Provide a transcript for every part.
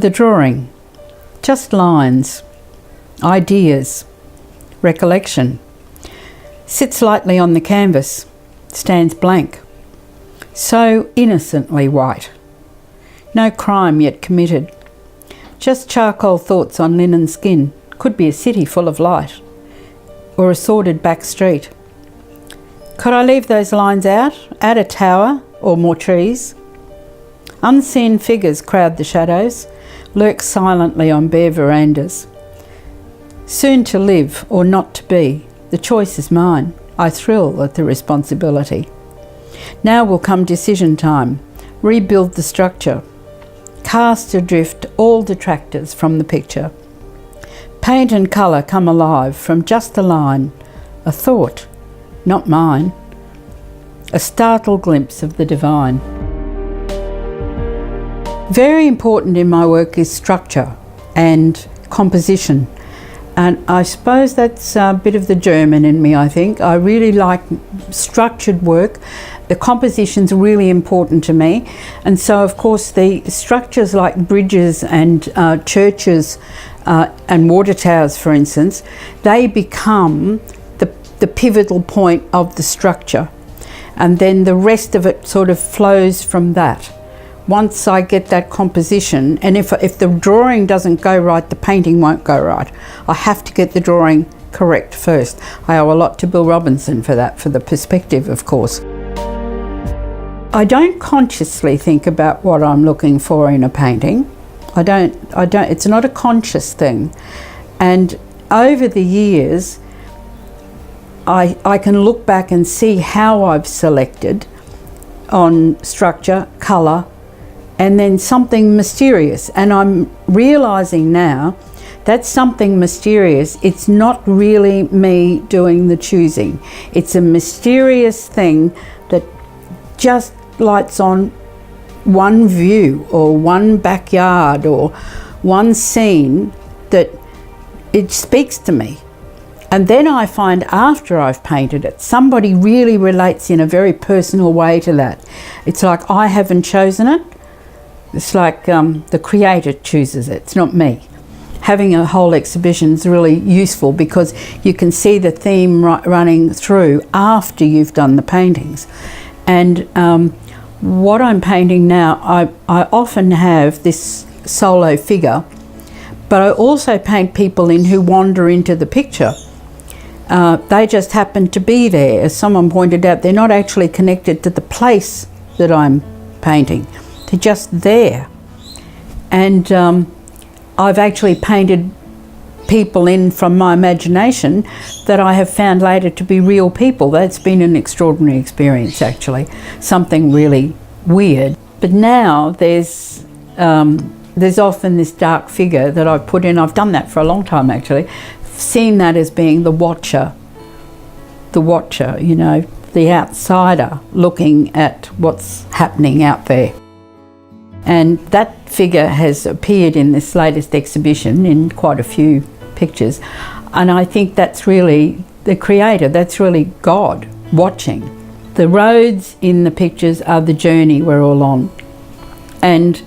The drawing, just lines, ideas, recollection. Sits lightly on the canvas, stands blank. So innocently white. No crime yet committed. Just charcoal thoughts on linen skin. Could be a city full of light. Or a sordid back street. Could I leave those lines out? Add a tower or more trees? Unseen figures crowd the shadows, lurk silently on bare verandas. Soon to live or not to be, the choice is mine. I thrill at the responsibility. Now will come decision time. Rebuild the structure. Cast adrift all detractors from the picture. Paint and colour come alive from just a line, a thought, not mine. A startled glimpse of the divine. Very important in my work is structure and composition. And I suppose that's a bit of the German in me, I think. I really like structured work. The composition's really important to me. And so, of course, the structures like bridges and churches and water towers, for instance, they become the pivotal point of the structure. And then the rest of it sort of flows from that. Once I get that composition, and if the drawing doesn't go right, the painting won't go right. I have to get the drawing correct first. I owe a lot to Bill Robinson for that, for the perspective, of course. I don't consciously think about what I'm looking for in a painting. I don't, it's not a conscious thing. And over the years, I can look back and see how I've selected on structure, colour, and then something mysterious. And I'm realising now that something mysterious, it's not really me doing the choosing. It's a mysterious thing that just lights on one view or one backyard or one scene that it speaks to me. And then I find after I've painted it, somebody really relates in a very personal way to that. It's like I haven't chosen it. It's like the creator chooses it, it's not me. Having a whole exhibition is really useful because you can see the theme running through after you've done the paintings. And what I'm painting now, I often have this solo figure, but I also paint people in who wander into the picture. They just happen to be there. As someone pointed out, they're not actually connected to the place that I'm painting. They're just there. And I've actually painted people in from my imagination that I have found later to be real people. That's been an extraordinary experience, actually. Something really weird. But now there's often this dark figure that I've put in. I've done that for a long time, actually. Seen that as being the watcher, you know, the outsider looking at what's happening out there. And that figure has appeared in this latest exhibition in quite a few pictures. And I think that's really the creator, that's really God watching. The roads in the pictures are the journey we're all on. And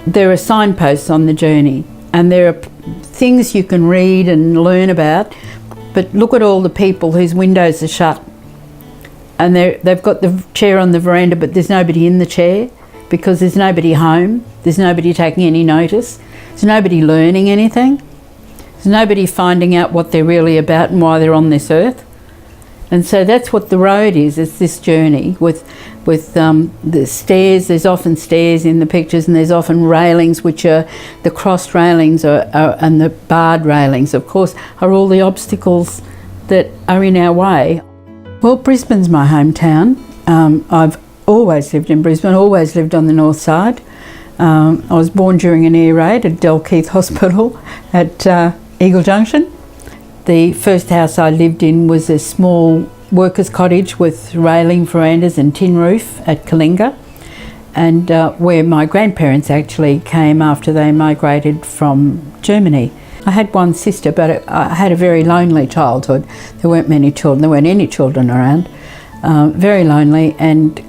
there are signposts on the journey, and there are things you can read and learn about, but look at all the people whose windows are shut. And they've got the chair on the veranda, but there's nobody in the chair, because there's nobody home, there's nobody taking any notice, there's nobody learning anything, there's nobody finding out what they're really about and why they're on this earth. And so that's what the road is, it's this journey with the stairs. There's often stairs in the pictures, and there's often railings, which are the crossed railings and the barred railings, of course, are all the obstacles that are in our way. Well, Brisbane's my hometown. I've always lived in Brisbane, always lived on the north side. I was born during an air raid at Dalkeith Hospital at Eagle Junction. The first house I lived in was a small workers' cottage with railing verandas and tin roof at Kalinga, and where my grandparents actually came after they migrated from Germany. I had one sister, but I had a very lonely childhood. There weren't many children, there weren't any children around. Very lonely and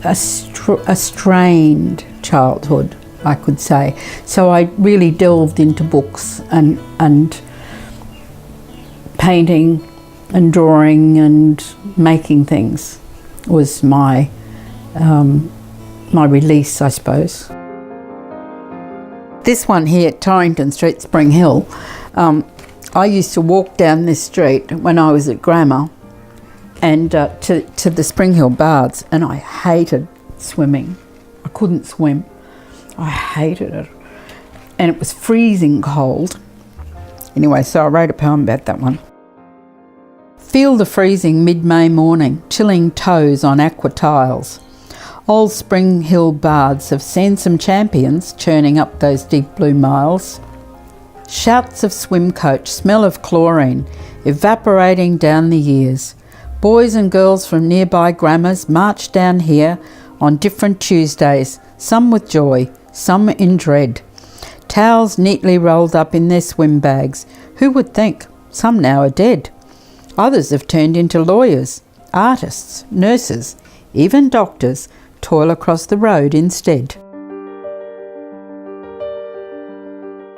a strained childhood. I could say. So I really delved into books and painting and drawing and making things was my release, I suppose. This one here at Torrington Street, Spring Hill, I used to walk down this street when I was at grammar and to the Spring Hill Baths, and I hated swimming. I couldn't swim. I hated it. And it was freezing cold. Anyway, so I wrote a poem about that one. Feel the freezing mid-May morning, chilling toes on aqua tiles. Old Spring Hill Baths have seen some champions churning up those deep blue miles. Shouts of swim coach, smell of chlorine, evaporating down the years. Boys and girls from nearby grammars march down here on different Tuesdays, some with joy, some in dread. Towels neatly rolled up in their swim bags. Who would think? Some now are dead. Others have turned into lawyers, artists, nurses, even doctors, toil across the road instead.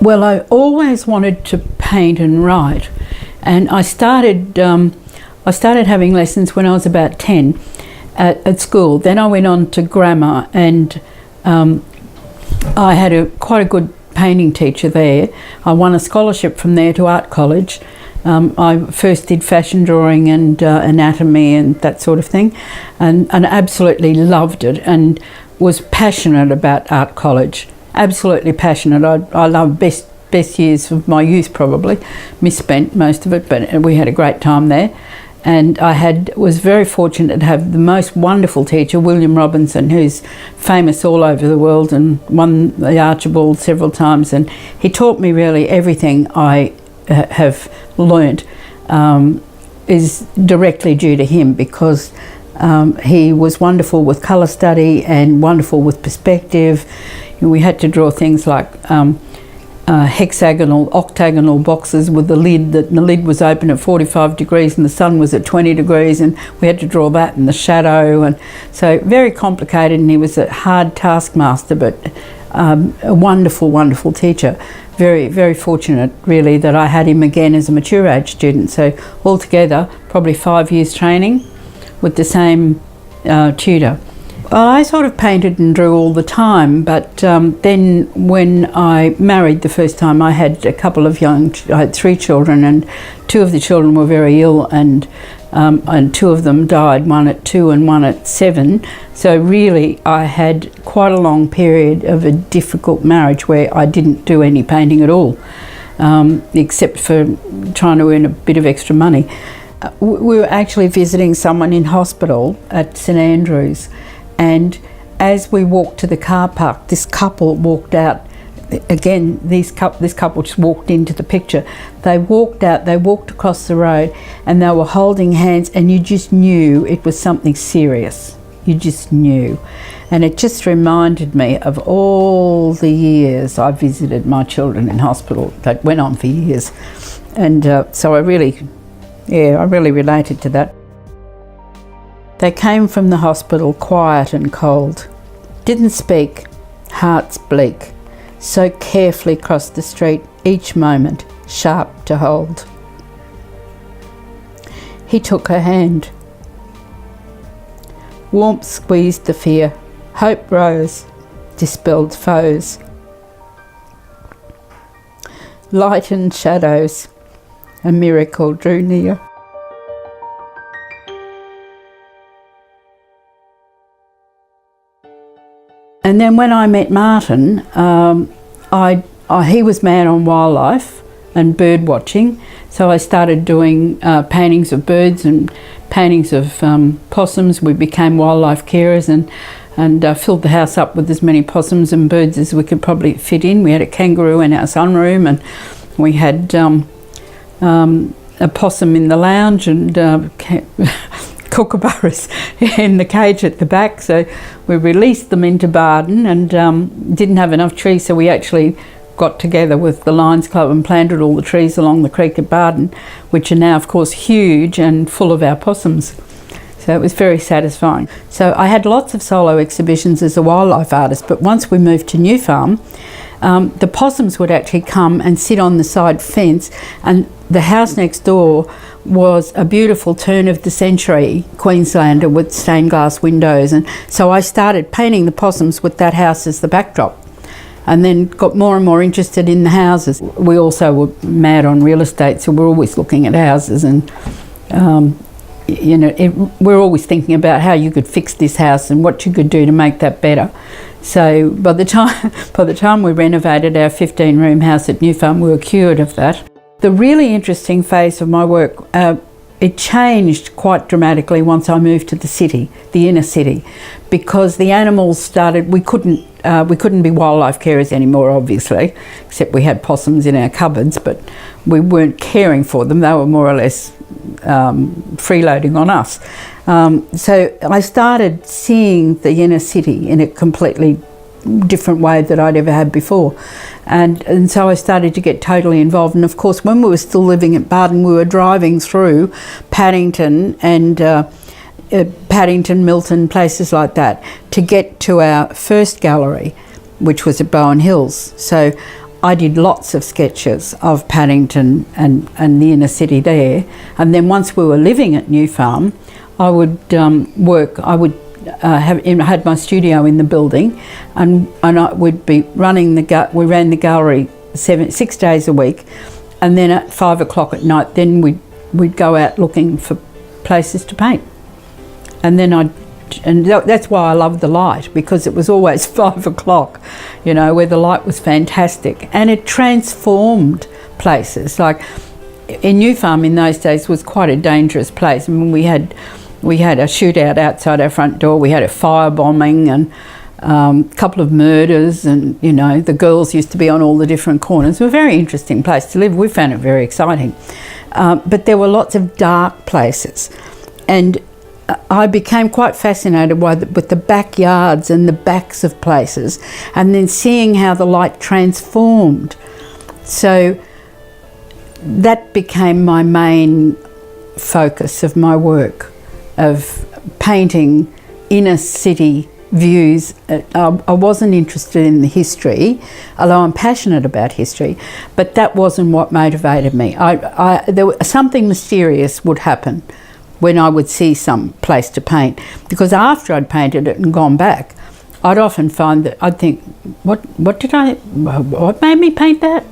Well, I always wanted to paint and write, and I started having lessons when I was about 10 at school. Then I went on to grammar, and I had quite a good painting teacher there. I won a scholarship from there to art college. I first did fashion drawing and anatomy and that sort of thing, and absolutely loved it and was passionate about art college. Absolutely passionate. I loved best years of my youth, probably misspent most of it, but we had a great time there. And I was very fortunate to have the most wonderful teacher, William Robinson, who's famous all over the world and won the Archibald several times. And he taught me really everything I have learnt is directly due to him, because he was wonderful with colour study and wonderful with perspective. We had to draw things like hexagonal, octagonal boxes with the lid was open at 45 degrees and the sun was at 20 degrees, and we had to draw that in the shadow, and so very complicated. And he was a hard taskmaster, but a wonderful teacher. Very, very fortunate really that I had him again as a mature age student. So altogether probably 5 years training with the same tutor. Well, I sort of painted and drew all the time, but then when I married the first time, I had a couple of I had 3 children, and 2 of the children were very ill, and 2 of them died, one at 2 and one at 7. So really I had quite a long period of a difficult marriage where I didn't do any painting at all, except for trying to earn a bit of extra money. We were actually visiting someone in hospital at St Andrews, and as we walked to the car park, this couple walked out. Again, this couple just walked into the picture. They walked out, they walked across the road, and they were holding hands, and you just knew it was something serious. You just knew. And it just reminded me of all the years I visited my children in hospital. That went on for years. And so I really related to that. They came from the hospital quiet and cold. Didn't speak, hearts bleak. So carefully crossed the street, each moment sharp to hold. He took her hand. Warmth squeezed the fear. Hope rose, dispelled foes. Lightened shadows. A miracle drew near. And then when I met Martin, he was mad on wildlife and bird watching, so I started doing paintings of birds and paintings of possums. We became wildlife carers and filled the house up with as many possums and birds as we could probably fit in. We had a kangaroo in our sunroom, and we had a possum in the lounge, and kookaburras in the cage at the back. So we released them into Barden, and didn't have enough trees, so we actually got together with the Lions Club and planted all the trees along the creek at Barden, which are now of course huge and full of our possums. So it was very satisfying. So I had lots of solo exhibitions as a wildlife artist, but once we moved to New Farm, the possums would actually come and sit on the side fence, and the house next door was a beautiful turn of the century Queenslander with stained glass windows, and so I started painting the possums with that house as the backdrop, and then got more and more interested in the houses. We also were mad on real estate, so we're always looking at houses, and you know, we're always thinking about how you could fix this house and what you could do to make that better. So by the time we renovated our 15-room house at New Farm, we were cured of that. The really interesting phase of my work, it changed quite dramatically once I moved to the city, the inner city, because the animals started. We couldn't be wildlife carers anymore, obviously, except we had possums in our cupboards, but we weren't caring for them. They were more or less freeloading on us. So I started seeing the inner city in a completely different way that I'd ever had before, and so I started to get totally involved. And of course, when we were still living at Barton, we were driving through Paddington and Paddington, Milton, places like that, to get to our first gallery, which was at Bowen Hills. So I did lots of sketches of Paddington and the inner city there. And then once we were living at New Farm, I would had my studio in the building, and I would be running we ran the gallery 6 days a week, and then at 5 o'clock at night, then we'd go out looking for places to paint. And then that's why I loved the light, because it was always 5 o'clock, you know, where the light was fantastic, and it transformed places. Like in New Farm in those days was quite a dangerous place. I mean, we had a shootout outside our front door, we had a firebombing and a couple of murders, and you know, the girls used to be on all the different corners. It was a very interesting place to live. We found it very exciting. But there were lots of dark places, and I became quite fascinated with the backyards and the backs of places, and then seeing how the light transformed. So that became my main focus of my work, of painting inner city views. I wasn't interested in the history, although I'm passionate about history, but that wasn't what motivated me. Something mysterious would happen when I would see some place to paint, because after I'd painted it and gone back, I'd often find that I'd think, what made me paint that?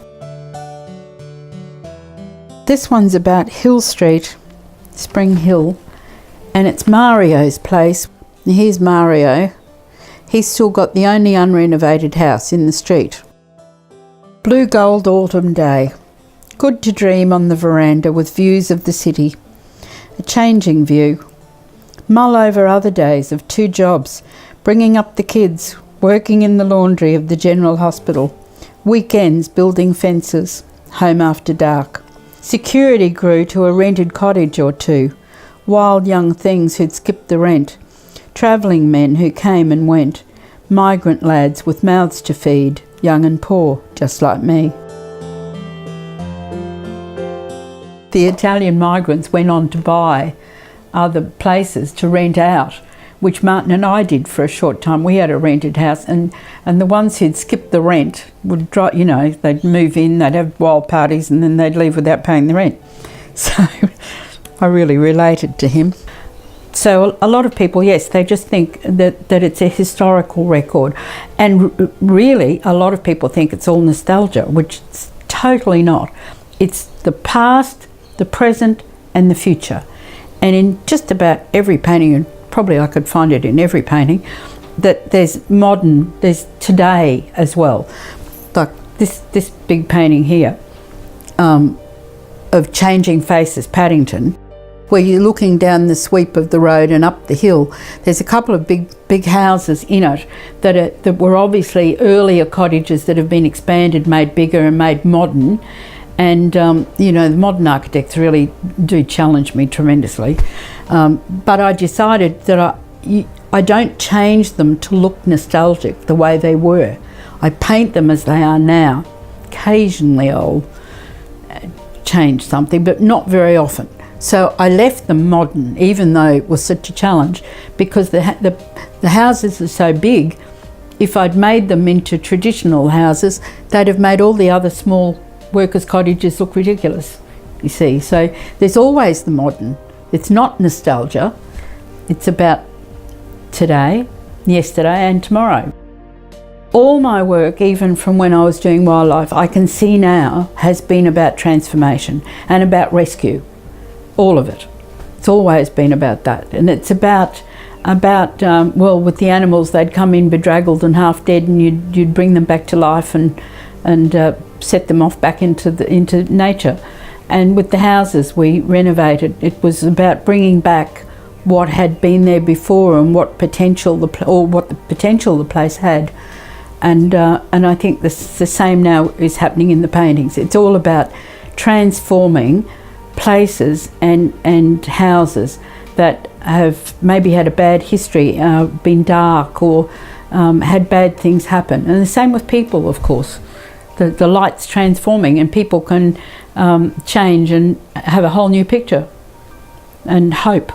This one's about Hill Street, Spring Hill, and it's Mario's place. Here's Mario. He's still got the only unrenovated house in the street. Blue gold autumn day. Good to dream on the veranda with views of the city. A changing view. Mull over other days of 2 jobs, bringing up the kids, working in the laundry of the General Hospital, weekends building fences, home after dark. Security grew to a rented cottage or 2, wild young things who'd skipped the rent, travelling men who came and went, migrant lads with mouths to feed, young and poor, just like me. The Italian migrants went on to buy other places to rent out, which Martin and I did for a short time. We had a rented house, and the ones who'd skipped the rent would, you know, they'd move in, they'd have wild parties, and then they'd leave without paying the rent. So I really related to him. So a lot of people, yes, they just think that it's a historical record, and really a lot of people think it's all nostalgia, which it's totally not. It's the past, the present and the future. And in just about every painting, and probably I could find it in every painting, that there's modern, there's today as well. Like this big painting here of Changing Faces, Paddington, where you're looking down the sweep of the road and up the hill. There's a couple of big houses in it that were obviously earlier cottages that have been expanded, made bigger and made modern. And, you know, the modern architects really do challenge me tremendously. But I decided that I don't change them to look nostalgic the way they were. I paint them as they are now. Occasionally I'll change something, but not very often. So I left them modern, even though it was such a challenge, because the houses are so big. If I'd made them into traditional houses, they'd have made all the other small workers' cottages look ridiculous, you see. So there's always the modern. It's not nostalgia. It's about today, yesterday and tomorrow. All my work, even from when I was doing wildlife, I can see now has been about transformation and about rescue. All of it. It's always been about that. And it's about well, with the animals, they'd come in bedraggled and half dead, and you'd bring them back to life and set them off back into nature. And with the houses we renovated, it was about bringing back what had been there before and what the potential the place had. And I think the same now is happening in the paintings. It's all about transforming places and houses that have maybe had a bad history, been dark, or had bad things happen. And the same with people, of course. The light's transforming, and people can change and have a whole new picture and hope.